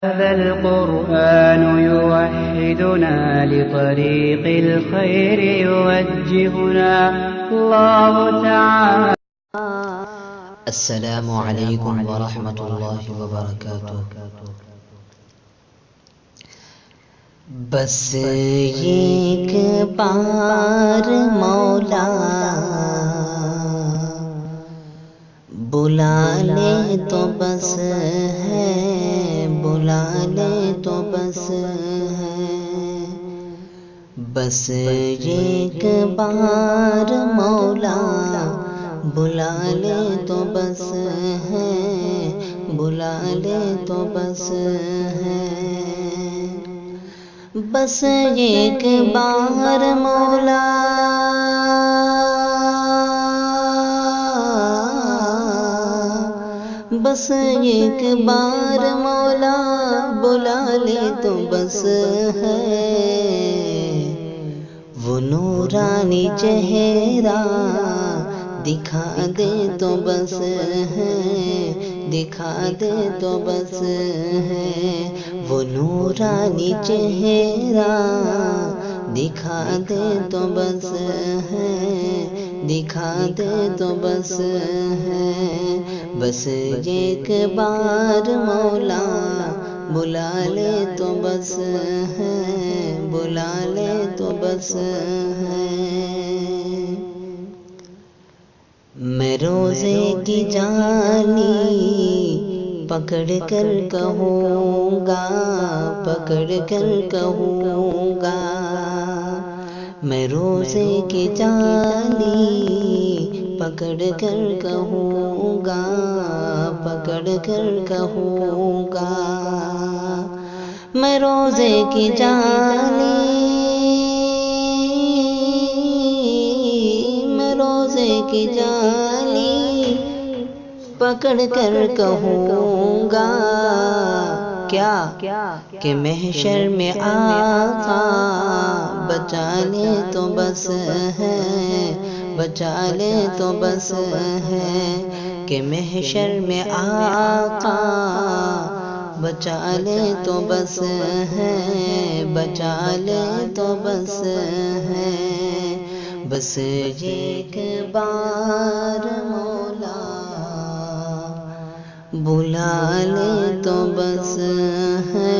هذا القرآن يوحدنا لطريق الخير يوجهنا الله تعالى. السلام علیکم ورحمۃ اللہ وبرکاتہ. بس ایک بار مولا بلا لے تو بس ہے، بلا لے تو بس ہے. بس ایک بار مولا بلا لے تو بس ہے، بلا لے تو بس ہے. بس ایک بار مولا بس ایک بار مولا بلا لے تو بس ہے. وہ نورانی چہرہ دکھا دے تو بس ہے، دکھا دے تو بس ہے. وہ نورانی چہرہ دکھا دے تو بس ہے، دکھا دے تو بس ہے. بس ایک بار مولا بلا لے تو بس ہے، بلا لے تو بس ہے. میں روزے کی جالی پکڑ کر کہوں گا، پکڑ کر کہوں گا. میں روزے کی جالی پکڑ کر کہوں گا، پکڑ کر کہوں گا. میں روزے کی جالی روزے کی جالی پکڑ کر کہوں گا. کیا کہ محشر میں آقا بچا لے تو بس ہے، بچا لے تو بس ہے. کہ محشر میں آقا بچا لے تو بس ہے، بچا لے تو بس ہے. بس ایک بار مولا بلا لے تو بس ہے،